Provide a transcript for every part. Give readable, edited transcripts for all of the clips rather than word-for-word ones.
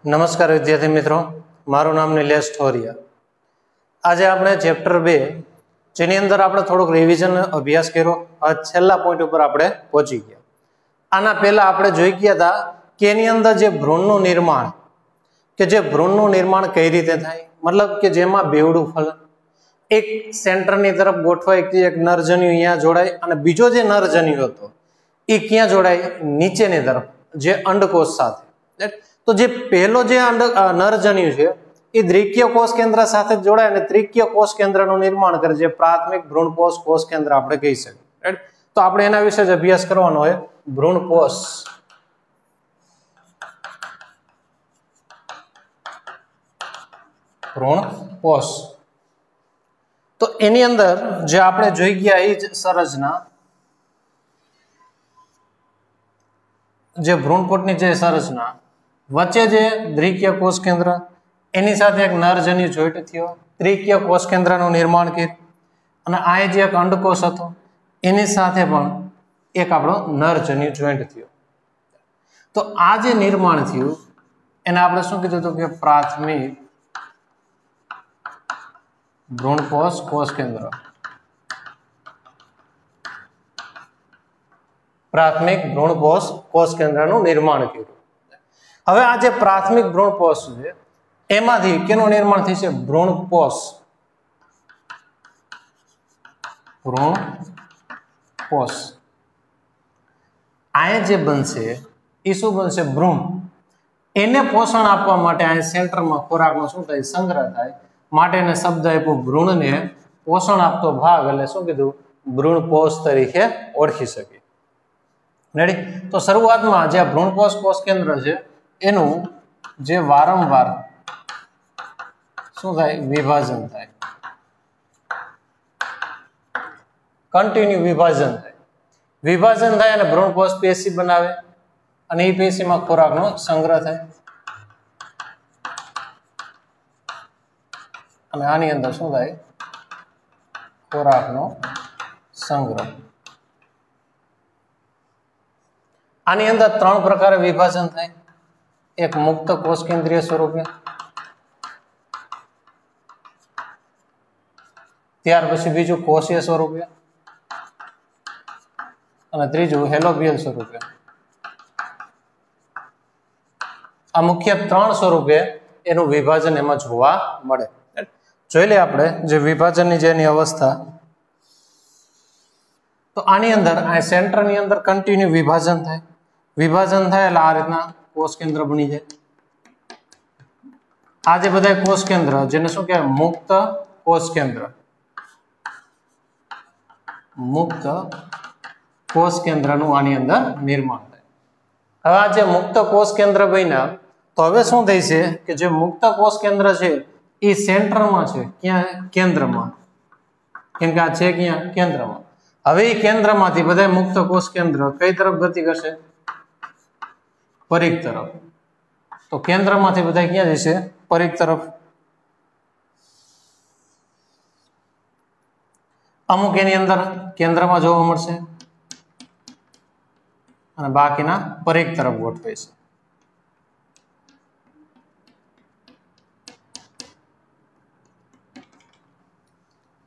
નમસ્કાર વિદ્યાર્થી મિત્રો, મારું નામ નિલેશ ઠોરિયા. આજે આપણે ચેપ્ટર 2 જેની અંદર આપણે થોડુંક રિવિઝન અભ્યાસ કર્યો. આ છેલ્લા પોઈન્ટ ઉપર આપણે પહોંચી ગયા. આના પહેલા આપણે જોઈ ગયા હતા કે એની અંદર જે ભ્રૂણનું નિર્માણ કઈ રીતે થાય, મતલબ કે જેમાં બેવડું ફલન એક સેન્ટરની તરફ ગોઠવાય કે એક નરજન્યુ અહીંયા જોડાય અને બીજો જે નરજન્યુ હતો એ ક્યાં જોડાય, નીચેની તરફ જે અંડકોષ સાથે. તો જે પહેલો જે નરજન્યુ છે એ દ્વિકીય કોષ કેન્દ્ર સાથે જોડાય અને તૃતીય કોષ કેન્દ્રનું નિર્માણ કરે, જે પ્રાથમિક ભ્રૂણપોષ કોષ કેન્દ્ર આપણે કહી શકીએ. રાઈટ? તો આપણે એના વિશે જ અભ્યાસ કરવાનો હોય. ભ્રૂણપોષ તો એની અંદર જે આપણે જોઈ ગયા એ જ સંરચના, જે ભ્રૂણપોષની જે સંરચના, વચ્ચે જે દ્વિકીય કોષ કેન્દ્ર એની સાથે એક નરજન્યુ જોઈન્ટ થયો, તૃતીય કોષ કેન્દ્રનું નિર્માણ કર્યું અને આ જે એક અંડકોષ હતો એની સાથે પણ એક આપણો નરજન્યુ જોઈન્ટ થયો. તો આ જે નિર્માણ થયું એને આપણે શું કીધું હતું કે પ્રાથમિક ભ્રૂણપોષ કોષ કેન્દ્ર. પ્રાથમિક ભ્રૂણપોષ કોષ કેન્દ્રનું નિર્માણ કર્યું. હવે આ જે પ્રાથમિક ભ્રૂણપોષ છે એમાંથી કેનું નિર્માણ થશે? ભ્રૂણપોષ. આ જે બનશે એ શું બનશે? ભ્રૂણ. એને પોષણ આપવા માટે આ સેન્ટરમાં ખોરાકનો શું થાય? સંગ્રહ થાય. માટે એને શબ્દ આપ્યો ભ્રૂણને પોષણ આપતો ભાગ, એટલે શું કીધું? ભ્રૂણપોષ તરીકે ઓળખી શકીએ. રેડી? તો શરૂઆતમાં જે ભ્રૂણપોષ કોષ કેન્દ્ર છે એનું જે વારંવાર શું થાય? વિભાજન થાય. કન્ટિન્યુ વિભાજન થાય અને ભ્રૂણપોષ પેશી બનાવે અને એ પેશીમાં ખોરાકનો સંગ્રહ થાય અને આની અંદર શું થાય? ખોરાકનો સંગ્રહ. આની અંદર 3 પ્રકારે વિભાજન થાય. એક મુક્ત કોષ કેન્દ્રીય સ્વરૂપે, ત્યાર પછી બીજું કોષીય સ્વરૂપે અને ત્રીજું હેલોબિયલ સ્વરૂપે. આ મુખ્ય 3 સ્વરૂપે એનું વિભાજન એમાં જોવા મળે. જોઈ લે આપણે જે વિભાજનની જેની અવસ્થા. તો આની અંદર આ સેન્ટરની અંદર કન્ટિન્યુ વિભાજન થાય એટલે આ રીતના કોષ કેન્દ્ર બની જાય. આ જે બધા કોષ કેન્દ્ર જેને શું કહેવાય? મુક્ત કોષ કેન્દ્ર. મુક્ત કોષ કેન્દ્રનું આની અંદર નિર્માણ થાય. હવે આ જે મુક્ત કોષ કેન્દ્ર બન્યા તો હવે શું થાય છે કે જે મુક્ત કોષ કેન્દ્ર છે એ સેન્ટરમાં છે. ક્યાં? કેન્દ્રમાં. કેમ કે આ છે ક્યાં? કેન્દ્રમાં. હવે એ કેન્દ્રમાંથી બધા મુક્ત કોષ કેન્દ્ર કઈ તરફ ગતિ કરશે? પરિઘ તરફ. તો કેન્દ્રમાંથી બધા ક્યાં જશે? પરિઘ તરફ. અમુક એની અંદર કેન્દ્રમાં જોવા મળશે અને બાકીના પરિઘ તરફ ગોઠવે છે.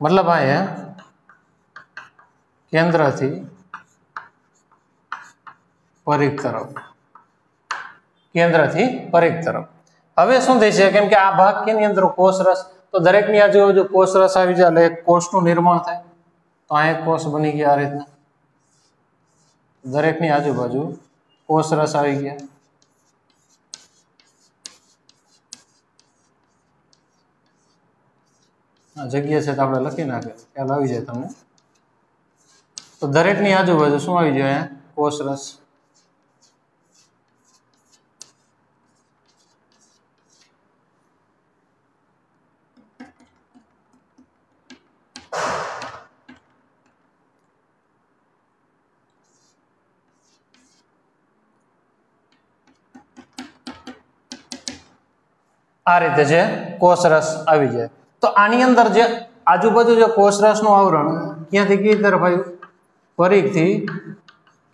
મતલબ આ કેન્દ્રથી પરિઘ તરફ. હવે શું થાય છે? કેમ કે આ ભાગ કેની અંદર? કોષરસ. તો દરેકની આજુબાજુ કોષરસ આવી જાય એટલે એક કોષનું નિર્માણ થાય. તો આ એક કોષ બની ગયા. આ રીતના દરેકની આજુબાજુ કોષરસ આવી ગયા. આ જગ્યા છે તો આપણે લખી નાખીએ, ખ્યાલ આવી જાય તમને. તો દરેકની આજુબાજુ શું આવી જાય? કોષરસ. આ રીતે જે કોષરસ આવી જાય. તો આની અંદર જે આજુબાજુ જે કોષરસનું આવરણ ક્યાંથી કઈ તરફ આવ્યું? પરિઘથી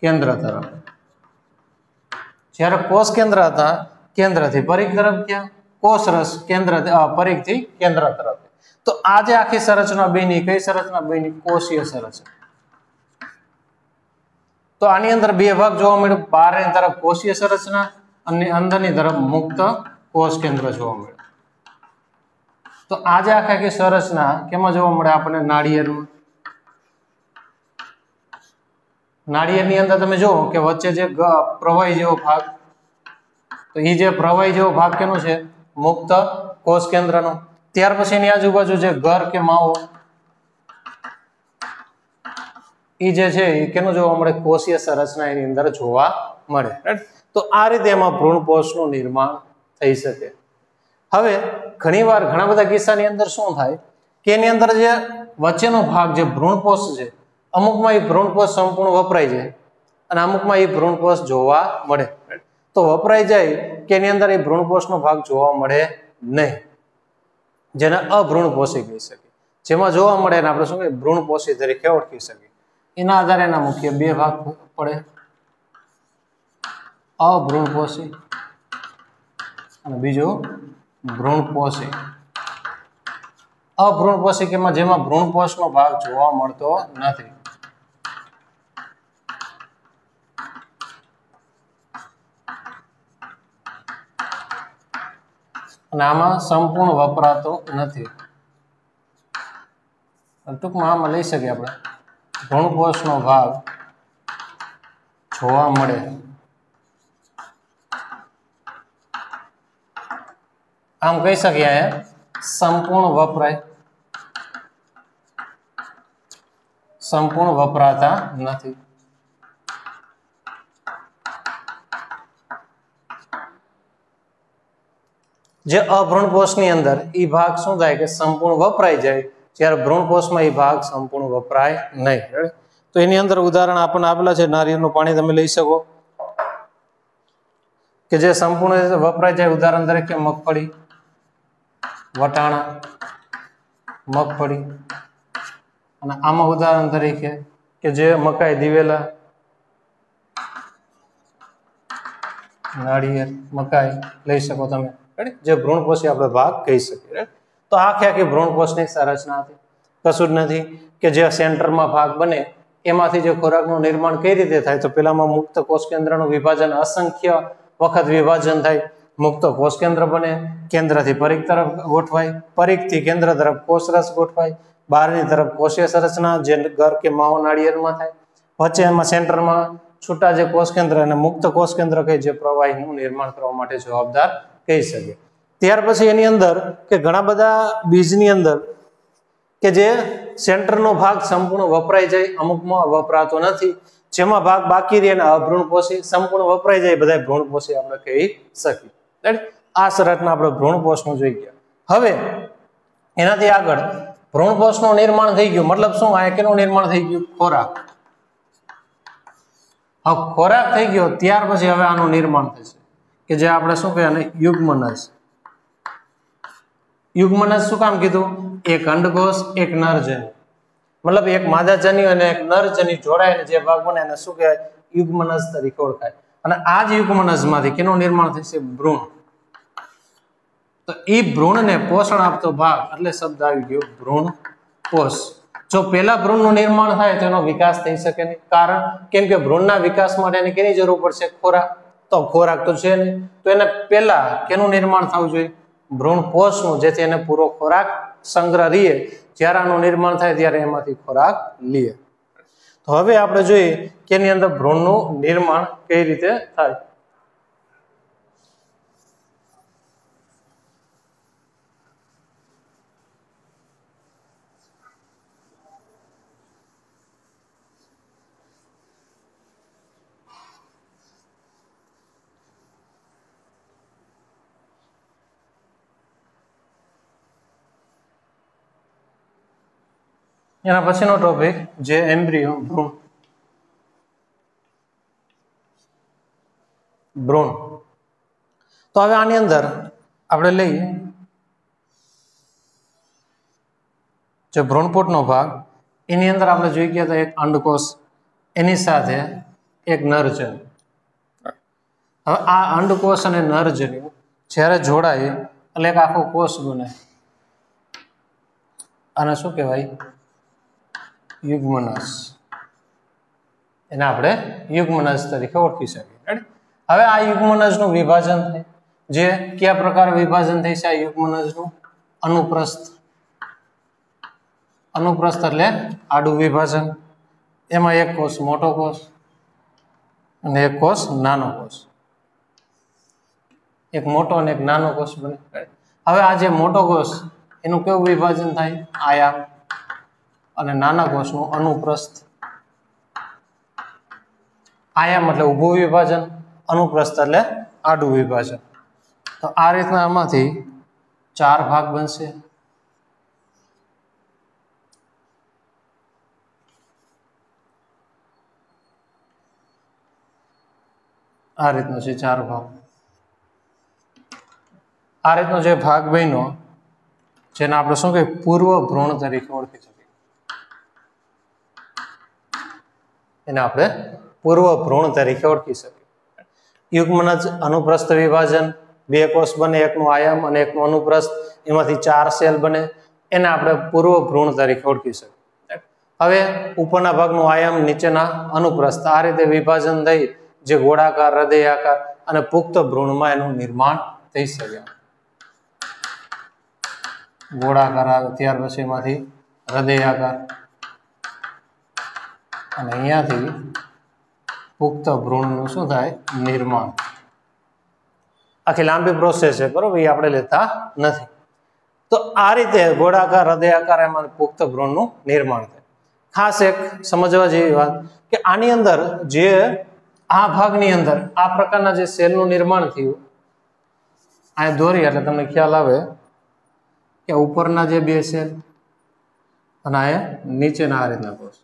કેન્દ્ર તરફ. જ્યારે કોષ કેન્દ્ર હતા केंद्र थी परिघ तरफ क्या कोषरस केंद्र परिघ थी केंद्र तरफ। तो आज आखी संरचना बनी कई संरचना बनी कोषीय संरचना। तो आनी अंदर बे भाग जोवा मळ्यो बहारनी तरफ कोषीय संरचना અને અંદરની તરફ મુક્ત કોષ કેન્દ્ર જોવા મળે। તો આજે આખી સંરચના કેમાં જોવા મળે આપણને નાળિયેરમાં। નાળિયેરની અંદર તમે જુઓ કે વચ્ચે જે પ્રવાહી જેવો ભાગ તો એ જે પ્રવાહી જેવો ભાગ કેનો છે મુક્ત કોષ કેન્દ્રનો। ત્યાર પછી એની આજુબાજુ જે ગર કે માવો એ જે છે એ કેનો જોવા મળે કોષીય સંરચના એની અંદર જોવા મળે રાઈટ। तो आ रीते एमां भ्रूणपोषनुं निर्माण थई शके। हवे घणीवार घणा बधा किस्सानी अंदर शुं थाय के एनी अंदर जे वच्चेनो भाग जे भ्रूणपोष छे अमुकमां ए भ्रूणपोष संपूर्ण वपराई जाय अने अमुकमां ए भ्रूणपोष जोवा मळे। तो वपराई जाय के एनी अंदर ए भ्रूणपोषनो भाग जोवा मळे नहीं, जेने अभ्रूणपोषी कही शकीए। जेमां जोवा मळे एने आपणे शुं कहीए भ्रूणपोषी तरीके ओळखी शकीए। एना आधारे एना मुख्य बे भाग पड़े अभ्रूणपोषी અને બીજો ભ્રૂણપોષી। અભ્રૂણપોષી કે જેમાં ભ્રૂણપોષનો ભાગ જોવા મળતો નથી અને આમાં સંપૂર્ણ વપરાતો નથી। ટૂંકમાં આમાં લઈ શકીએ આપણે ભ્રૂણપોષનો ભાગ જોવા મળે आम कही सकिए संपूर्ण वपराय संपूर्ण वपराता नहीं। जे अभ्रूणपोषनी अंदर ई भाग शुं थाय के संपूर्ण वपराई जाए त्यारे भ्रूणपोषमां ई भाग संपूर्ण वपराय नहीं। तो एनी अंदर उदाहरण आपने आपेला छे नारिયેળનું पाणी तमे लई शको के जे संपूर्ण वपराय जाए। उदाहरण तरीके मगफળી वटाणा मगफળી અને આમાં ઉદાહરણ તરીકે કે જે મકાઈ દિવેલા નાળિયેર મકાઈ લઈ શકો તમે જે ભ્રૂણપોષી આપણે ભાગ કહી શકીએ। તો આખી ભ્રૂણપોષની સંરચના હતી કશું જ નથી કે જે સેન્ટરમાં ભાગ બને એમાંથી જે ખોરાકનું નિર્માણ કઈ રીતે થાય। તો પેલામાં મુક્ત કોષ કેન્દ્રનું વિભાજન असंख्य વખત વિભાજન થાય मुक्त कोष केंद्र बने केंद्र थी परिघ तरफ गोठवाय परिघ थी केंद्र तरफ कोषरस गोठवाय बहारनी तरफ कोषीय संरचना जे गर के मावो नाळिયેરમાં थाय वच्चे एमां सेंटरमां छूटा जे कोष केंद्र अने मुक्त कोष केंद्र कही जे प्रवाहीનું निर्माण કરવા માટે જવાબદાર કહી શકે। ત્યાર પછી એની અંદર કે ઘણા બધા બીજની અંદર કે જે સેન્ટરનો ભાગ સંપૂર્ણ વપરાઈ જાય અમુકમાં વપરાતો નથી જેમાં ભાગ બાકી રહે અને અભ્રૂણપોષી સંપૂર્ણ વપરાઈ જાય બધા ભ્રૂણપોષી આપણે કહી શકીએ। आ संरचना આપણે ભ્રૂણપોષનું જોઈ ગયા। હવે એનાથી આગળ ભ્રૂણપોષનું નિર્માણ થઈ ગયું मतलब શું આ કેનું નિર્માણ થઈ ગયું ખોરાક। હવે ખોરાક થઈ ગયો ત્યાર પછી હવે આનું નિર્માણ થશે કે જે આપણે શું કહે અને યુગ્મનજ। યુગ્મનજ શું કામ કીધું એક અંડકોષ એક નરજન્યુ मतलब एक मादाजन्यु અને એક નરજન્યુ જોડાઈને જે ભાગ બને એને શું કહેવાય યુગ્મનજ તરીકે ઓળખાય। અને આ જ યુગ્મનજમાંથી કેનું નિર્માણ થશે ભ્રૂણ। तो ई भ्रूण ने पोषण आपतो भाग એટલે શબ્દ આવી ગયો ભ્રૂણપોષ। જો પહેલા ભ્રૂણનું નિર્માણ થાય તો એનો વિકાસ થઈ શકે નહીં કારણ કેમ કે ભ્રૂણના વિકાસ માટે એને કેની જરૂર પડશે ખોરાક। તો ખોરાક તો છે નહીં તો એને પહેલા કેનું નિર્માણ થવું જોઈએ ભ્રૂણપોષનું જેથી એને પૂરો ખોરાક સંગ્રહ રહે જ્યારે આનું નિર્માણ થાય ત્યારે એમાંથી ખોરાક લે। તો હવે આપણે જોઈએ કે એની અંદર ભ્રૂણનું નિર્માણ કઈ રીતે થાય। એના પછીનો ટોપિક જે એમ્બ્રિયો ભ્રૂણ। ભ્રૂણ તો હવે આની અંદર આપણે લઈએ જે ભ્રૂણપોટનો ભાગ એની અંદર આપણે જોઈ ગયા તો એક અંડકોષ એની સાથે એક નરજન્યુ। હવે આ અંડકોષ અને નરજન્યુ જ્યારે જોડાય એટલે એક આખો કોષ બને. આને શું કહેવાય? યુગ્મનસ. એને આપણે યુગ્મનસ તરીકે ઓળખી શકીએ. હવે આ યુગ્મનસનું વિભાજન થાય, જે કયા પ્રકારે વિભાજન થાય છે આ યુગ્મનસનું? અનુપ્રસ્થ. અનુપ્રસ્થ એટલે આડું વિભાજન. એમાં એક કોષ મોટો કોષ અને એક કોષ નાનો કોષ. એક મોટો અને એક નાનો કોષ બને. હવે આ જે મોટો કોષ એનું કેવું વિભાજન થાય? આયામ. અને નાના કોષનું અનુપ્રસ્થ. આયામ એટલે ઊભું વિભાજન, અનુપ્રસ્થ એટલે આડું વિભાજન. તો આ રીતના આમાંથી 4 ભાગ બનશે. આ રીતનો છે 4 ભાગ. આ રીતનો જે ભાગ બન્યો જેને આપણે શું કહીએ? પૂર્વ ભ્રૂણ તરીકે ઓળખી શકીએ. એને આપણે પૂર્વ ભ્રૂણ તરીકે ઓળખી શકીએ. યુગ્મનસ અનુપ્રસ્થ વિભાજન, 2 કોષ બને, એકનું આયામ અને એકનું અનુપ્રસ્થ, એમાંથી 4 સેલ બને, એને આપણે પૂર્વ ભ્રૂણ તરીકે ઓળખી શકીએ. હવે ઉપરના ભાગનું આયામ, નીચેના અનુપ્રસ્થ, આ રીતે વિભાજન થઈ જે ગોળાકાર, હૃદયાકાર અને પુખ્ત ભ્રૂણમાં એનું નિર્માણ થઈ શકે. ગોળાકાર આવે, ત્યાર પછી એમાંથી હૃદયાકાર અને અહીંયાથી પુખ્ત ભ્રૂણનું શું થાય? નિર્માણ. આખી લાંબી પ્રોસેસ છે, બરોબર? એ આપણે લેતા નથી. તો આ રીતે ગોળાકાર, હૃદયાકાર એમાં પુખ્ત ભ્રૂણનું નિર્માણ થાય. ખાસ એક સમજવા જેવી વાત કે આની અંદર જે આ ભાગની અંદર આ પ્રકારના જે સેલનું નિર્માણ થયું, આ દોરી એટલે તમને ખ્યાલ આવે કે ઉપરના જે 2 સેલ અને આ નીચેના આ રીતના કોષ.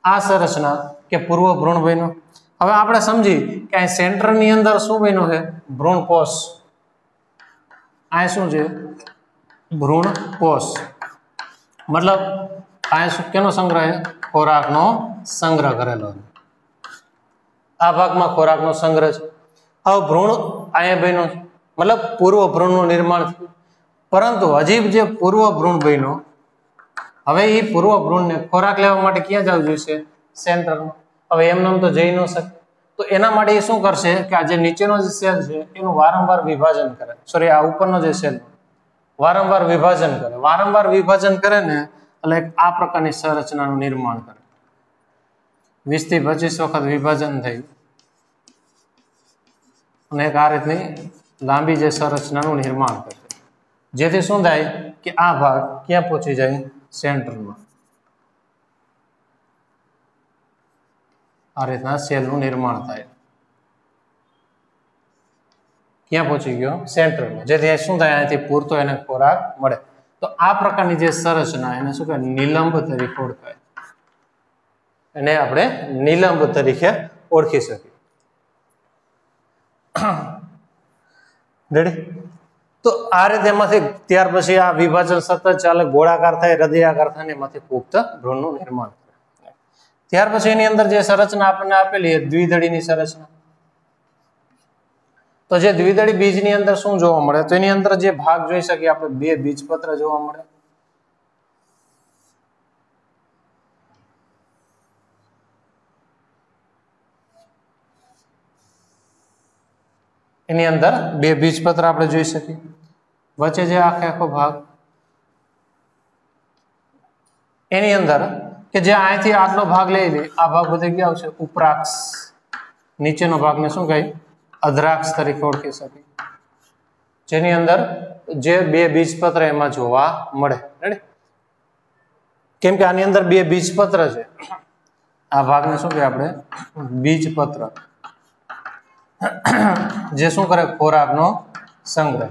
આ સંરચના કે પૂર્વ ભ્રૂણ બન્યો. હવે આપણે સમજી કે આ સેન્ટરની અંદર શું બન્યું છે? ભ્રૂણ કોષ. આ શું છે? ભ્રૂણ કોષ. મતલબ આ કેનો સંગ્રહ છે? ખોરાકનો સંગ્રહ કરેલો. આ ભાગમાં ખોરાકનો સંગ્રહ છે. હવે ભ્રૂણ અહીંયા બન્યો, મતલબ પૂર્વ ભ્રૂણનું નિર્માણ થયું. પરંતુ હજી જે પૂર્વ ભ્રૂણ બન્યો, હવે એ પૂર્વ ભ્રૂણને ખોરાક લેવા માટે ક્યાં જવું જોઈશે? સેન્ટરમાં. હવે એમને તો જઈ ન શકે. તો એના માટે એ શું કરશે કે આ જે નીચેનો જે સેલ છે એનું વારંવાર વિભાજન કરે. સોરી, આ ઉપરનો જે સેલ વારંવાર વિભાજન કરે. વારંવાર વિભાજન કરે ને એટલે આ પ્રકારની સંરચનાનું નિર્માણ કરે. 20 થી 25 વખત વિભાજન થયું અને એક આ રીતની લાંબી જે સંરચનાનું નિર્માણ કરે, જેથી શું થાય કે આ ભાગ ક્યાં પહોંચી જાય? સેન્ટરમાં. આ રીતના સેલનું નિર્માણ થાય. ક્યાં પહોંચી ગયો? સેન્ટરમાં. જેથી શું થાય? અહીંથી પૂરતો એને ખોરાક મળે. તો આ પ્રકારની જે સંરચના એને શું કહેવાય? નિલંબ તરીકે ઓળખાય. એને આપણે નિલંબ તરીકે ઓળખી શકીએ. રેડી? તો આ રીતે એમાંથી ત્યાર પછી આ વિભાજન સતત ચાલે, ગોળાકાર થાય, હૃદયાકાર થાય, એમાંથી પુખ્ત ભ્રૂણનું નિર્માણ થાય. ત્યાર પછી એની અંદર જે સંરચના આપણને આપેલી એ દ્વિદળીની સંરચના. તો જે દ્વિદળી બીજની અંદર શું જોવા મળે? તો એની અંદર જે ભાગ જોઈ શકીએ આપણે 2 બીજપત્ર જોવા મળે. એની અંદર 2 બીજપત્ર આપણે જોઈ શકીએ. વચ્ચે જે આખો ભાગ, એની અંદર કે જે અહીંથી આટલો ભાગ લઈ લે, આ ભાગ બધે ક્યાં આવશે? ઉપરાક્ષ. નીચેનો ભાગને શું કહે? અધરાક્ષ તરીકે ઓળખી શકીએ. જેની અંદર જે 2 બીજપત્ર એમાં જોવા મળે. રેડી? કેમ કે આની અંદર 2 બીજપત્ર છે. આ ભાગને શું કહે આપણે? બીજપત્ર. જે શું કરે? ખોરાકનો સંગ્રહ.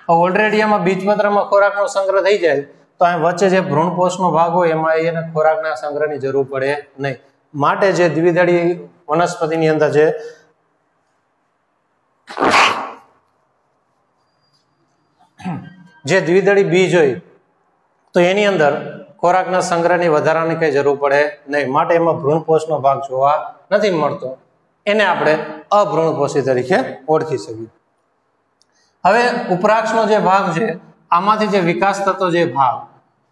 ઓલરેડી એમાં બીજપત્રમાં ખોરાકનો સંગ્રહ થઈ જાય તો અહીં વચ્ચે જે ભ્રૂણપોષનો ભાગ હોય એમાં એને ખોરાકના સંગ્રહની જરૂર પડે નહીં. માટે જે દ્વિદળી વનસ્પતિની અંદર જે દ્વિદળી બીજ હોય તો એની અંદર ખોરાકના સંગ્રહની વધારાની કઈ જરૂર પડે નહીં. માટે એમાં ભ્રૂણપોષનો ભાગ જોવા નથી મળતો. એને આપણે અભ્રૂણપોષી તરીકે ઓળખી શકીએ. હવે ઉપરાક્ષનો જે ભાગ છે આમાંથી જે વિકાસ થતો જે ભાગ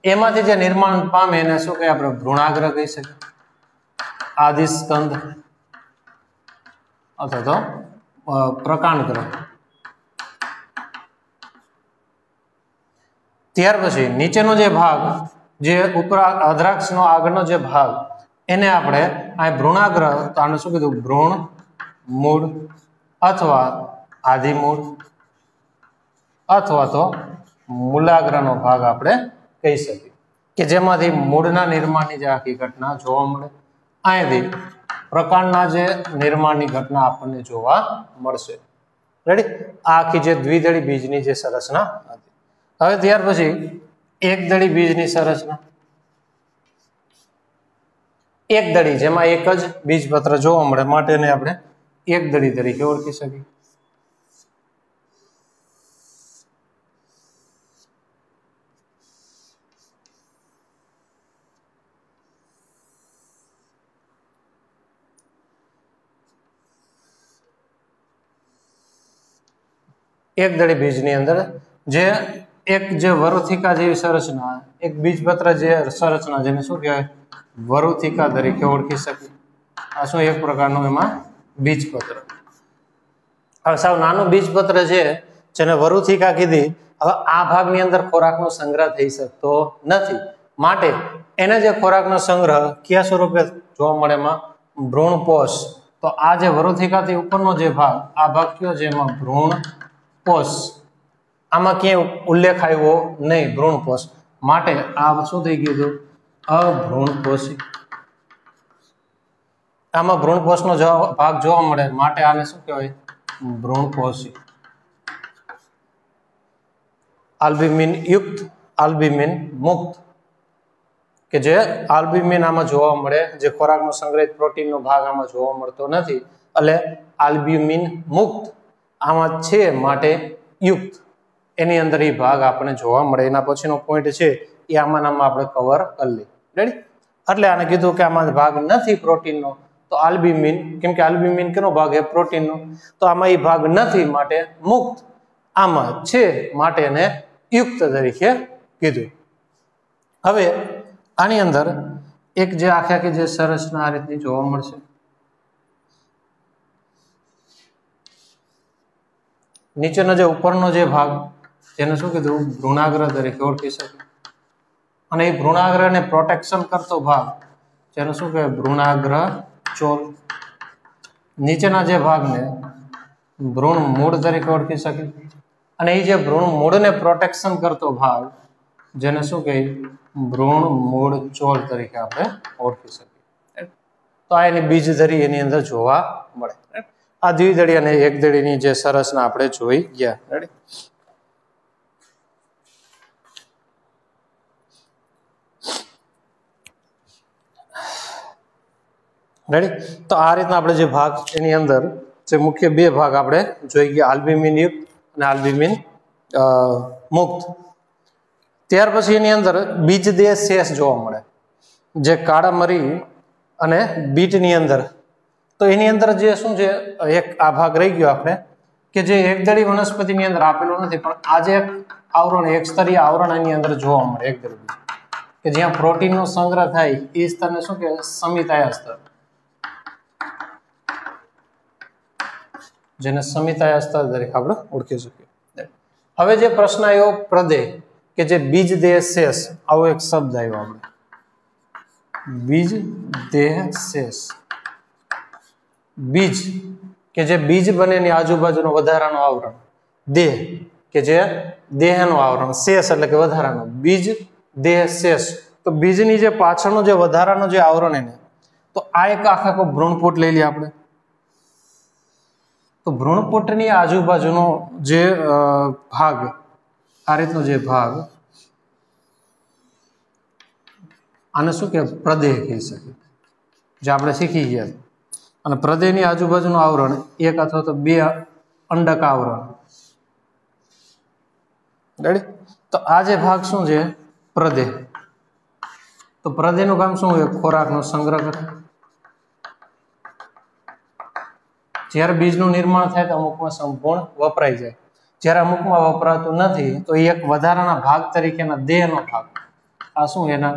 એમાંથી જે નિર્માણ પામે એને શું કહે આપણે ભ્રૂણાગ્ર કહી શકીએ, આદિસ્કંદ અથવા તો પ્રકાંડગ્ર. ત્યાર પછી નીચેનો જે ભાગ જે અધરાક્ષનો આગળનો જે ભાગ એને આપણે આ ભ્રૂણાગ્ર તો આને શું કીધું ભ્રૂણ મૂળ અથવા આદિમૂળ અથવા તો મૂલાગ્રનો ભાગ આપણે કહી શકીએ કે જેમાંથી મૂળના નિર્માણની જે આખી ઘટના જોવા મળે. અહીંથી પ્રકાંડના જે નિર્માણની ઘટના આપણને જોવા મળશે. રેડી? આ આખી જે દ્વિદળી બીજની જે સંરચના હતી. હવે ત્યાર પછી એકદળી બીજની સંરચના. એકદળી જેમાં એક જ બીજપત્ર જોવા મળે માટે એને આપણે એકદળી તરીકે ઓળખી શકીએ. એકદળી બીજની અંદર જે એક જે વરુથિકા જેવી સંરચના, એક બીજપત્ર જે સંરચના જેને શું કહેવાય વરુથિકા તરીકે ઓળખી શકીએ. આ શું એક પ્રકારનું એમાં બીજપત્ર. હવે સાવ નાનું બીજપત્ર છે જેને વરુથિકા કીધી. હવે આ ભાગની અંદર ખોરાકનો સંગ્રહ થઈ શકતો નથી માટે એને જે ખોરાકનો સંગ્રહ કયા સ્વરૂપે જોવા મળે એમાં ભ્રૂણપોષ. તો આ જે વરુથિકાથી ઉપરનો જે ભાગ આ ભાગ કયો છે એમાં ભ્રૂણપોષ. આમાં ક્યાંય ઉલ્લેખ આવ્યો નહીં ભ્રૂણપોષ માટે આ શું થઈ ગયું હતું અભ્રૂણપોષી. આમાં ભ્રૂણપોષનો ભાગ જોવા મળે માટે આને શું કહેવાય ભ્રૂણપોષી. આલ્બ્યુમિન યુક્ત આલ્બ્યુમિન મુક્ત કે જે આલ્બ્યુમિન આમાં જોવા મળે જે ખોરાકનો સંગ્રહિત પ્રોટીનનો ભાગ આમાં જોવા મળતો નથી એટલે આલ્બ્યુમિન મુક્ત આમાં છે માટે યુક્ત એની અંદર એ ભાગ આપણે જોવા મળે. એના પછીનો પોઈન્ટ છે એ આમાં આપણે કવર કરી લઈએ. રેડી? એટલે આને કીધું કે આમાં ભાગ નથી પ્રોટીનનો તો આલ્બ્યુમિન, કેમ કે આલ્બ્યુમિન કેનો ભાગ છે પ્રોટીનનો, તો આમાં એ ભાગ નથી માટે મુક્ત, આમાં છે માટે એને યુક્ત તરીકે કીધું. હવે આની અંદર એક જે આખી જે સંરચના આ રીતની જોવા મળશે. નીચેનો જે ઉપરનો જે ભાગ જેને શું કીધું ભ્રૂણાગ્ર તરીકે ઓળખી શકે અને એ ભ્રૂણાગ્રને પ્રોટેક્શન કરતો ભાગ જેને શું કહેવાય ભ્રૂણાગ્ર ચોલ. નીચેના જે ભાગને ભ્રૂણ મૂળ તરીકે ઓળખી શકે અને એ જે ભ્રૂણ મૂળને પ્રોટેક્શન કરતો ભાગ જેને શું કહે ભ્રૂણ મૂળ ચોલ તરીકે આપણે ઓળખી શકીએ. તો આ એની બીજધરી એની અંદર જોવા મળે. આ દ્વિદળી અને એકદળીની જે સંરચના આપણે જોઈ ગયા. રેડી? તો આ રીતના આપણે જે ભાગ એની અંદર જે મુખ્ય બે ભાગ આપણે જોઈ ગયા આલ્બ્યુમિન યુક્ત અને આલ્બ્યુમિન મુક્ત. ત્યાર પછી એની અંદર બીજદેહ શેષ જોવા મળે જે કાળા મરી અને બીટની અંદર. તો એની અંદર જે શું છે એક આ ભાગ રહી ગયો આપણે કે જે એકદળી વનસ્પતિની અંદર આપેલું નથી પણ આજે એક આવરણ એક સ્તરીય આવરણ એની અંદર જોવા મળે એકદળી કે જ્યાં પ્રોટીનનો સંગ્રહ થાય એ સ્તરને શું કે સમિતાયા સ્તર, જેને સમિતાયા સ્તર તરીકે આપણે ઓળખી શકીએ. હવે જે પ્રશ્ન આવ્યો પ્રદેહ કે જે બીજદેહ શેષ આવો એક શબ્દ આવ્યો આપણે બીજદેહ શેષ. બીજ કે જે બીજ બને એની આજુબાજુનો વધારાનો આવરણ, દેહ કે જે દેહનું આવરણ, શેષ એટલે કે વધારાનો, બીજ દેહ શેષ. તો બીજની જે પાછળનો જે વધારાનો જે આવરણ એને તો આ એક આખો ભ્રૂણપોટ લઈ લઈએ આપણે. તો ભ્રૂણપોટની આજુબાજુનો જે ભાગ આ રીતનો જે ભાગ આને શું કે પ્રદેહ કહી શકીએ જે આપણે શીખી ગયા. અને પ્રદેહની આજુબાજુનું આવરણ એક અથવા તો બે અંડક આવરણ. રેડી? તો આ જે ભાગ શું છે પ્રદેહ. તો પ્રદેહનું કામ શું હોય ખોરાકનો સંગ્રહ કરે. જ્યારે બીજનું નિર્માણ થાય તો અમુકમાં સંપૂર્ણ વપરાઈ જાય. જ્યારે અમુકમાં વપરાતું નથી તો એ એક વધારાના ભાગ તરીકેના દેહનો ભાગ, આ શું એના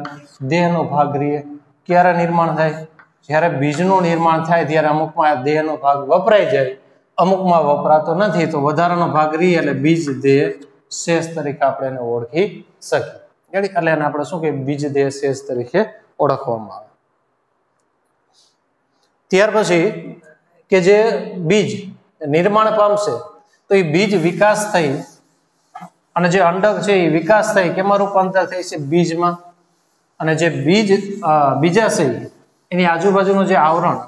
દેહનો ભાગ રહીએ. ક્યારે નિર્માણ થાય? જ્યારે બીજનું નિર્માણ થાય ત્યારે અમુકમાં આ દેહનો ભાગ વપરાઈ જાય, અમુકમાં વપરાતો નથી તો વધારાનો ભાગ રહીએ એટલે બીજ દેહ શેષ તરીકે આપણે એને ઓળખી શકીએ. એટલે એને આપણે શું કહીએ? બીજ દેહ શેષ તરીકે ઓળખવામાં આવે. ત્યાર પછી કે જે બીજ નિર્માણ પામશે તો એ બીજ વિકાસ થઈ અને જે અંડક છે એ વિકાસ થઈ કેમાં રૂપાંતર થઈ છે? બીજમાં. અને જે બીજાશય એની આજુબાજુનું જે આવરણ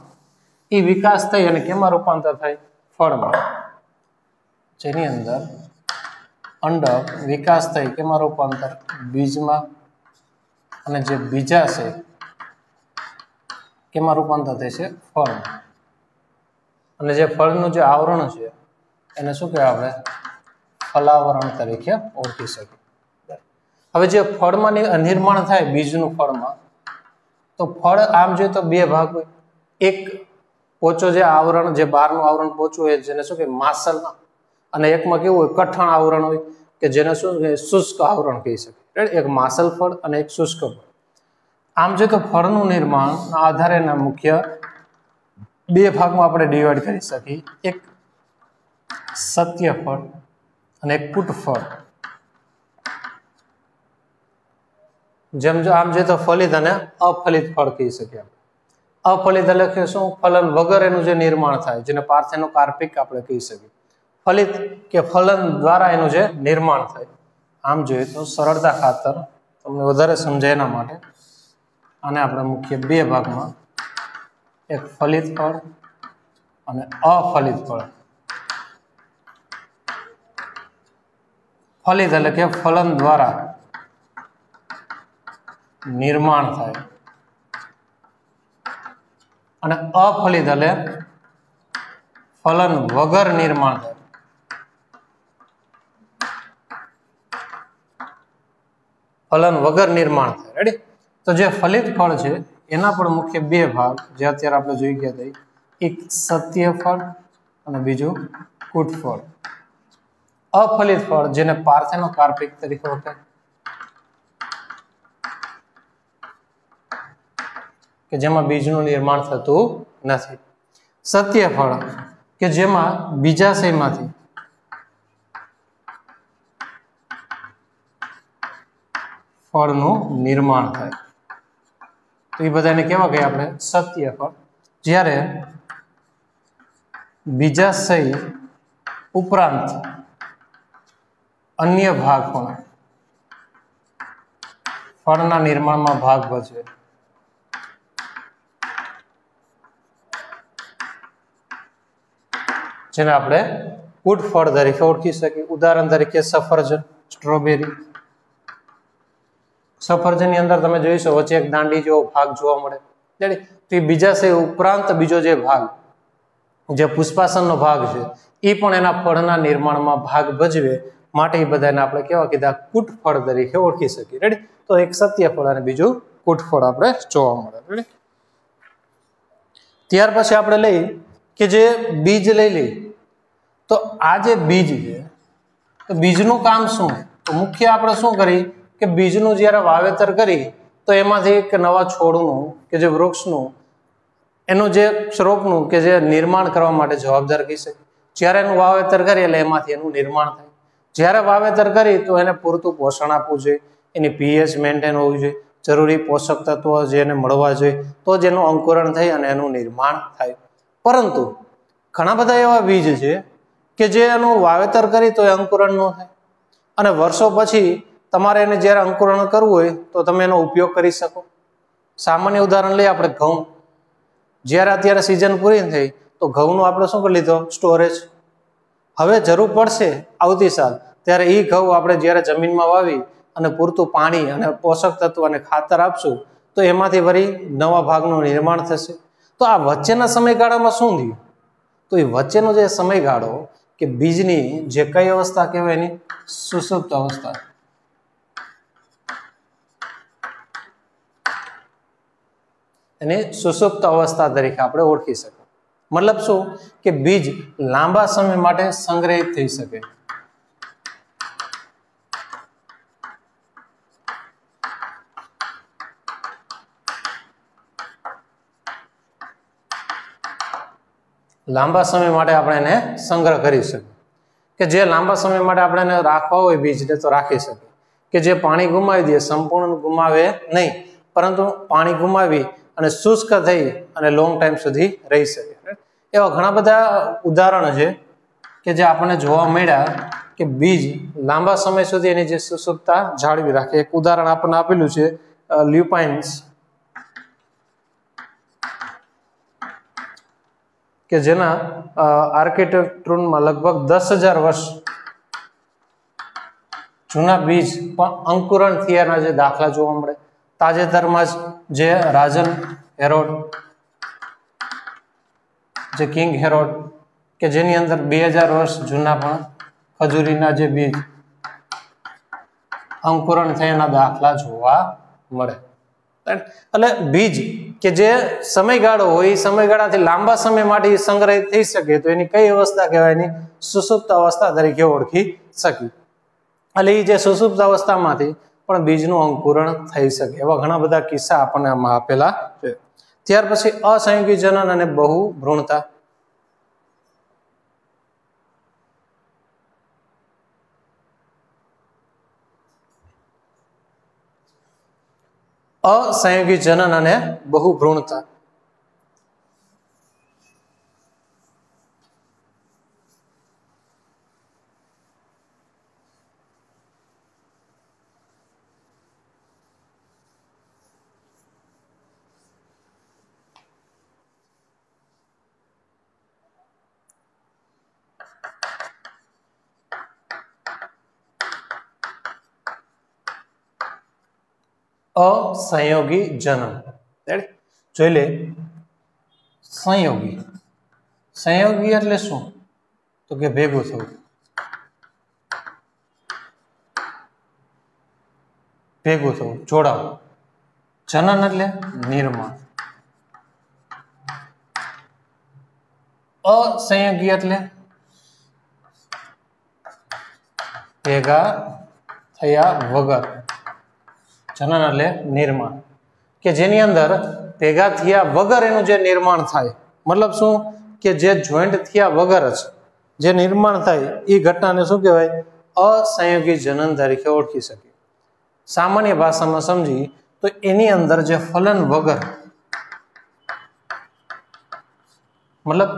એ વિકાસ થઈ અને કેમાં રૂપાંતર થાય? ફળમાં. જેની અંદર અંડક વિકાસ થઈ કેમાં રૂપાંતર? બીજમાં. અને જે બીજાશય કેમાં રૂપાંતર થાય છે? ફળમાં. અને જે ફળનું જે આવરણ છે એને શું કહેવાય? આપણે ફલાવરણ તરીકે ઓળખી શકીએ. હવે જે ફળમાં નિર્માણ થાય બીજનું ફળમાં, તો ફળ આમ જોઈએ તો બે ભાગ હોય. એક પોચો જે આવરણ, જે બહારનું આવરણ પોચું હોય જેને શું કહેવાય? માસલ. અને એકમાં કેવું હોય? કઠણ આવરણ હોય કે જેને શું શુષ્ક આવરણ કહી શકે. એક માસલ ફળ અને એક શુષ્ક ફળ. આમ જોઈએ તો ફળનું નિર્માણ આધારે મુખ્ય બે ભાગમાં આપણે ડિવાઈડ કરી શકીએ. એક સત્ય ફળ અને એક કૂટ ફળ. જેમ જો આમ જોઈએ તો ફલિત અને અફલિત ફળ કહી શકીએ. અફલિત એટલે કે શું? ફલન વગર એનું જે નિર્માણ થાય, જેને પાર્થેનોકાર્પિક આપણે કહી શકીએ. ફલિત કે ફલન દ્વારા એનું જે નિર્માણ થાય. આમ જોઈએ તો સરળતા ખાતર તમને વધારે સમજાય એના માટે આને આપણે મુખ્ય બે ભાગમાં, એક ફલિત ફળ અને અફલિત ફળ. ફલિત એટલે કે ફલન દ્વારા નિર્માણ થાય અને અફલિત એટલે ફલન વગર નિર્માણ થાય. ફલન વગર નિર્માણ થાય. રેડી? તો જે ફલિત ફળ છે એના પણ મુખ્ય બે ભાગ જે અત્યારે આપણે જોઈ ગયા હતા, એક સત્ય ફળ અને બીજું કૂટ ફળ. અફલિત ફળ જેને પાર્થેનોકાર્પિક તરીકે ઓળખાય, કે જેમાં બીજનું નિર્માણ થતું નથી. સત્ય ફળ કે જેમાં બીજાશયમાંથી ફળનું નિર્માણ થાય. તો એ બધાને કેવા કહે? આપણે સત્ય ફળ. જ્યારે બીજાશય ઉપરાંત અન્ય ભાગ પણ ફળના નિર્માણમાં ભાગ ભજવે, જેને આપણે કૂટ ફળ તરીકે ઓળખી શકીએ. ઉદાહરણ તરીકે સફરજન, સ્ટ્રોબેરી. સફરજનની અંદર તમે જોઈશો વચ્ચે એક દાંડી જેવો ભાગ જોવા મળે. તો એ બીજાશય ઉપરાંત બીજો જે ભાગ, જે પુષ્પાસનનો ભાગ છે, એ પણ એના ફળના નિર્માણમાં ભાગ ભજવે. માટે એ બધાને આપણે કેવા કીધા? કૂટ ફળ તરીકે ઓળખી શકીએ. રેડી? તો એક સત્ય ફળ અને બીજું કૂટ ફળ આપણે જોવા મળે. રેડી? ત્યાર પછી આપણે લઈ કે જે બીજ લઈ લઈ, તો આ જે બીજ છે તો બીજનું કામ શું? તો મુખ્ય આપણે શું કરી કે બીજનું જ્યારે વાવેતર કરી તો એમાંથી એક નવા છોડનું કે જે વૃક્ષનું એનું જે સ્વરૂપનું કે જે નિર્માણ કરવા માટે જવાબદાર કહી શકે. જ્યારે એનું વાવેતર કરીએ એટલે એમાંથી એનું નિર્માણ થાય. જ્યારે વાવેતર કરી તો એને પૂરતું પોષણ આપવું જોઈએ, એની pH મેન્ટેન હોવું જોઈએ, જરૂરી પોષક તત્વો જેને મળવા જોઈએ, તો જ એનું અંકુરણ થઈ અને એનું નિર્માણ થાય. પરંતુ ઘણા બધા એવા બીજ છે કે જે એનું વાવેતર કરી તો એ અંકુરણ ન થાય અને વર્ષો પછી તમારે એને જ્યારે અંકુરણ કરવું હોય તો તમે એનો ઉપયોગ કરી શકો. સામાન્ય ઉદાહરણ લઈએ આપણે ઘઉં. જ્યારે અત્યારે સિઝન પૂરી થઈ તો ઘઉંનો આપણે શું કરી લીધો? સ્ટોરેજ. હવે જરૂર પડશે આવતી સાલ ત્યારે એ ઘઉં આપણે જ્યારે જમીનમાં વાવી અને પૂરતું પાણી અને પોષક તત્વ અને ખાતર આપશું તો એમાંથી વળી નવા ભાગનું નિર્માણ થશે. તો આ વચ્ચેના સમયગાળામાં શું થયું? તો એ વચ્ચેનો જે સમયગાળો કે બીજની જે કઈ અવસ્થા કહેવાય? એની સુષુપ્ત અવસ્થા. એને સુષુપ્ત અવસ્થા તરીકે આપણે ઓળખી શકીએ. મતલબ શું? કે બીજ લાંબા સમય માટે સંગ્રહિત થઈ શકે. લાંબા સમય માટે આપણે એને સંગ્રહ કરી શકીએ, કે જે લાંબા સમય માટે આપણે એને રાખવા હોય બીજને તો રાખી શકીએ, કે જે પાણી ગુમાવી દે સંપૂર્ણ ગુમાવે નહીં, પરંતુ પાણી ગુમાવી અને શુષ્ક થઈ અને લોંગ ટાઈમ સુધી રહી શકે. એવા ઘણા બધા ઉદાહરણો છે કે જે આપણને જોવા મળ્યા કે બીજ લાંબા સમય સુધી એની જે સુસુપ્તતા જાળવી રાખે. એક ઉદાહરણ આપણને આપેલું છે લ્યુપાઇન્સ, કે જેના આર્કિટેક્ટુરમાં લગભગ 10,000 વર્ષ જૂના બીજ પણ અંકુરણ થયાના જે દાખલા જોવા મળે. તાજેતરમાં જ જે રાજન હેરોડ, જે કિંગ હેરોડ, કે જેની અંદર 2000 વર્ષ જૂના પણ ખજૂરીના જે બીજ અંકુરણ થયાના દાખલા જોવા મળે. એટલે બીજ કે જે સમયગાળો હોય એ સમયગાળાથી લાંબા સમય માટે સંગ્રહિત થઈ શકે તો એની કઈ અવસ્થા કહેવાય? એની સુષુપ્ત અવસ્થા તરીકે ઓળખી શકી. એટલે એ જે સુષુપ્ત અવસ્થામાંથી પણ બીજનું અંકુરણ થઈ શકે. એવા ઘણા બધા કિસ્સા આપણને આમાં આપેલા છે. ત્યાર પછી અસંયોગી જનન અને બહુ ભ્રૂણતા. અસંયોગી જનન અને બહુ ભ્રૂણતા. અસંયોગી જનન જોઈ લે. સંયોગી, સંયોગી એટલે શું? તો કે ભેગું થવું, ભેગું થવું, જોડાવું. જનન એટલે નિર્માણ. અસંયોગી એટલે ભેગા થયા વગર. જનન એટલે નિર્માણ, કે જેની અંદર ભેગા થયા વગર એનું જે નિર્માણ થાય. મતલબ શું? કે જે જોઈન્ટ થયા વગર જ જે નિર્માણ થાય એ ઘટનાને શું કહેવાય? અસંયોગી જનન તરીકે ઓળખી શકીએ. સામાન્ય ભાષામાં સમજી તો એની અંદર જે ફલન વગર, મતલબ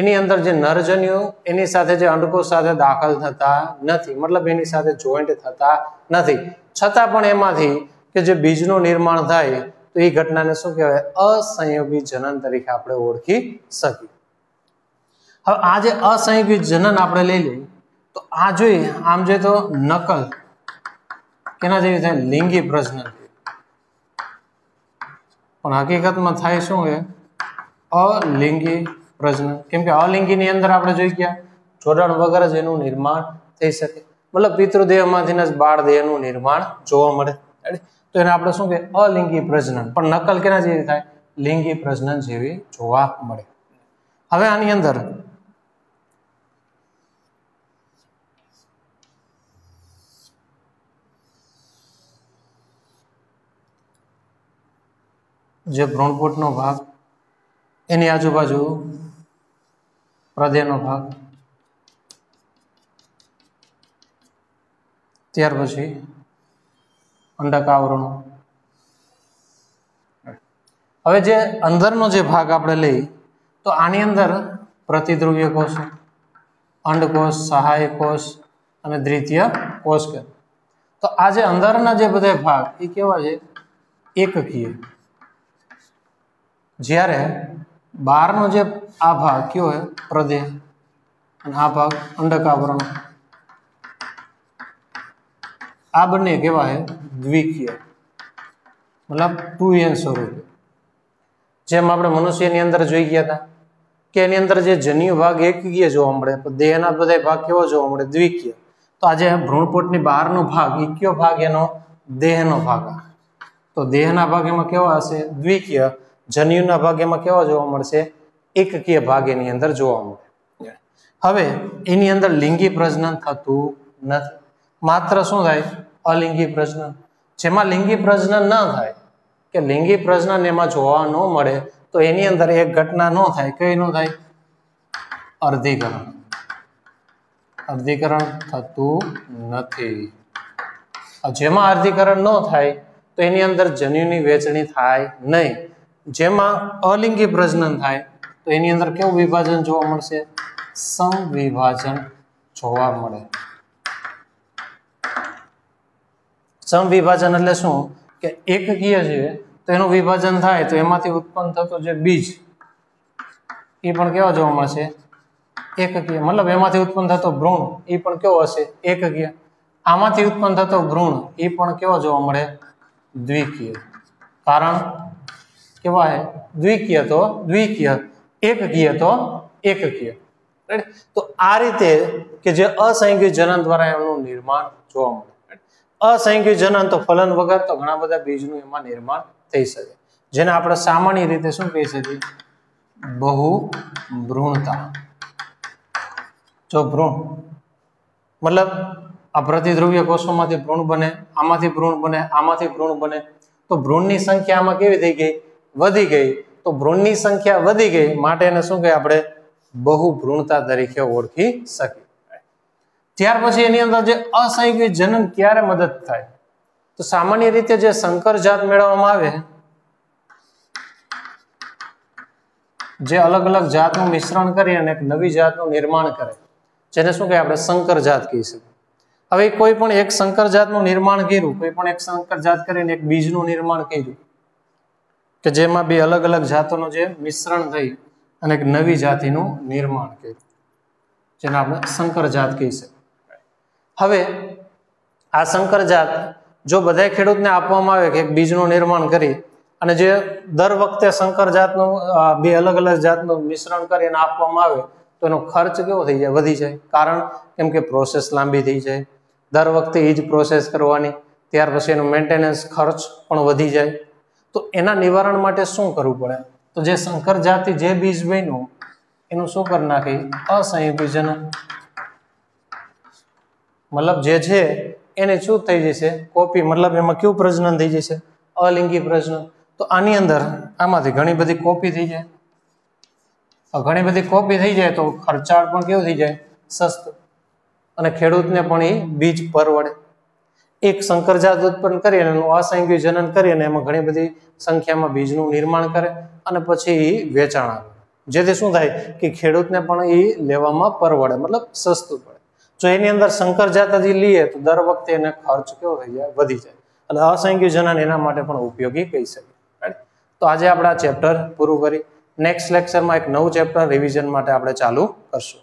એની અંદર જે નરજન્યુ એની સાથે જે અંડકોષ સાથે દાખલ થતા નથી, મતલબ એની સાથે જોઈન્ટ થતા નથી, છતાં પણ એમાંથી કે જે બીજનું નિર્માણ થાય તો એ ઘટનાને શું કહેવાય? અસંયોગી જનન તરીકે આપણે ઓળખી શકીએ. હવે આ જે અસંયોગી જનન આપણે લઈ લઈએ તો આ જોઈએ આમ જોઈએ તો નકલ કેના જેવી થાય? લિંગી પ્રજનન. પણ હકીકતમાં થાય શું છે? અલિંગી પ્રજનન. કેમ કે અલિંગીની અંદર આપણે જોઈ ગયા જોડાણ વગર જ એનું નિર્માણ થઈ શકે. મતલબ પિતૃદેહમાંથી જ બાળ દેહનું નિર્માણ જોવા મળે. તો એને આપણે શું કહીએ? અલિંગી પ્રજનન. પણ નકલ કેના જેવી થાય? લિંગી પ્રજનન જેવી જોવા મળે. હવે આની અંદર જે ભ્રૂણપોટનો ભાગ, એની આજુબાજુ હૃદયનો ભાગ, ત્યાર પછી અંડક આવરણો. હવે જે અંદરનો જે ભાગ આપણે લઈ તો આની અંદર પ્રતિધ્રુવીય કોષ, અંડકોષ, સહાયક કોષ અને દ્વિતીય કોષ. તો આ જે અંદરના જે બધા ભાગ એ કેવા છે? એકકીય. જ્યારે બહારનો જે આ ભાગ કયો હોય? પ્રદેહ. અને આ ભાગ અંડક આવરણ. આ બંને કેવા છે? દ્વિકીય, મતલબ 2n સ્વરૂપે. જેમ આપણે મનુષ્યની અંદર જોઈ ગયા હતા કે એની અંદર જે જન્યુ ભાગ એકકીય જોવા મળે, દેહના બધા ભાગ કેવો જોવા મળે? દ્વિકીય. તો આજે ભ્રૂણપોટની બહારનો ભાગ એ કયો ભાગ? એનો દેહનો ભાગ. તો દેહના ભાગ એમાં કેવા હશે? દ્વિકીય. જન્યુના ભાગ એમાં કેવા જોવા મળશે? એકકીય ભાગ એની અંદર જોવા મળે. હવે એની અંદર લિંગી પ્રજનન થતું નથી. માત્ર શું થાય? અલિંગી પ્રજનન. જેમાં લિંગી પ્રજનન ન થાય કે લિંગી પ્રજનન એમાં જોવા ન મળે તો એની અંદર એક ઘટના ન થાય. કઈ ન થાય? અર્ધીકરણ અર્ધીકરણ થતું નથી. જેમાં અર્ધીકરણ ન થાય તો એની અંદર જન્યુની વહેંચણી થાય નહીં. જેમાં અલિંગી પ્રજનન થાય તો એની અંદર કેવું વિભાજન જોવા મળશે? સમવિભાજન જોવા મળે. સમવિભાજન એટલે શું કે એકકીય છે તો એનું વિભાજન થાય તો એમાંથી ઉત્પન્ન થતો જે બીજ એ પણ કેવો જોવા મળશે? એકકીય. મતલબ એમાંથી ઉત્પન્ન થતો ભ્રૂણ એ પણ કેવો હશે? એકકીય. આમાંથી ઉત્પન્ન થતો ભ્રૂણ એ પણ કેવો જોવા મળે? દ્વિકીય. કારણ કેવા હે? દ્વિકીય તો દ્વિકીય, એકકીય તો એકકીય. તો આ રીતે કે જે અસંયોગી જનન દ્વારા એનું નિર્માણ જોવા મળે. અસંયોગી જનન તો ફલન વગર તો ઘણા બધા બીજનું એમાં નિર્માણ થઈ શકે, જેને આપણે સામાન્ય રીતે શું કહી શકીએ? બહુ ભ્રૂણતા. જો ભ્રૂણ મતલબ આ પ્રતિધ્રુવીય કોષોમાંથી ભ્રૂણ બને, આમાંથી ભ્રૂણ બને, આમાંથી ભ્રૂણ બને, તો ભ્રૂણની સંખ્યા આમાં કેવી થઈ ગઈ? વધી ગઈ. તો ભ્રૂણની સંખ્યા વધી ગઈ માટે એને શું કહે? આપણે બહુ ભ્રૂણતા તરીકે ઓળખી શકીએ. ત્યાર પછી એની અંદર જે અસંયોગી જનન ક્યારે મદદ થાય? તો સામાન્ય રીતે જે સંકર જાત મેળવવામાં આવે, જે અલગ અલગ જાતનું મિશ્રણ કરી અને એક નવી જાતનું નિર્માણ કરે, જેને શું કહે? આપણે સંકર જાત કહી શકીએ. હવે કોઈ પણ એક સંકર જાતનું નિર્માણ કર્યું, કોઈ પણ એક સંકર જાત કરીને એક બીજનું નિર્માણ કર્યું કે જેમાં બે અલગ અલગ જાતોનું જે મિશ્રણ થઈ અને એક નવી જાતિનું નિર્માણ કર્યું, જેને આપણે સંકર જાત કહી શકીએ. હવે આ સંકર જાત જો બધા ખેડૂતને આપવામાં આવે કે એક બીજનું નિર્માણ કરી અને જે દર વખતે સંકર જાતનું બે અલગ અલગ જાતનું મિશ્રણ કરી અને આપવામાં આવે તો એનો ખર્ચ કેવો થઈ જાય? વધી જાય. કારણ કેમ કે પ્રોસેસ લાંબી થઈ જાય, દર વખતે એ જ પ્રોસેસ કરવાની, ત્યાર પછી એનો મેન્ટેનન્સ ખર્ચ પણ વધી જાય. તો એના નિવારણ માટે શું કરવું પડે? તો જે સંકર જાતિ જે બીજ બન્યું એનું શું કરી નાખી? અસંયોગી જનન. મતલબ જે છે એને શું થઈ જશે? કોપી. મતલબ એમાં કેવું પ્રજનન થઈ જશે? અલિંગી પ્રજનન. તો આની અંદર આમાંથી ઘણી બધી કોપી થઈ જાય. ઘણી બધી કોપી થઈ જાય તો ખર્ચાળ પણ કેવું થઈ જાય? સસ્તું. અને ખેડૂતને પણ એ બીજ પરવડે. એક સંકર જાત ઉત્પન્ન કરી અને એનું અસંયોગી જનન કરી અને એમાં ઘણી બધી સંખ્યામાં બીજનું નિર્માણ કરે અને પછી એ વેચાણ આવે, જેથી શું થાય કે ખેડૂતને પણ એ લેવામાં પરવડે, મતલબ સસ્તું પડે. જો એની અંદર સંકર જાત હજી લઈએ તો દર વખતે એને ખર્ચ કેવો થઈ જાય? વધી જાય. એટલે અસંયોગી જનન એના માટે પણ ઉપયોગી કહી શકીએ. તો આજે આપણે આ ચેપ્ટર પૂરું કરી. નેક્સ્ટ લેક્ચરમાં એક નવું ચેપ્ટર રિવિઝન માટે આપણે ચાલુ કરશું.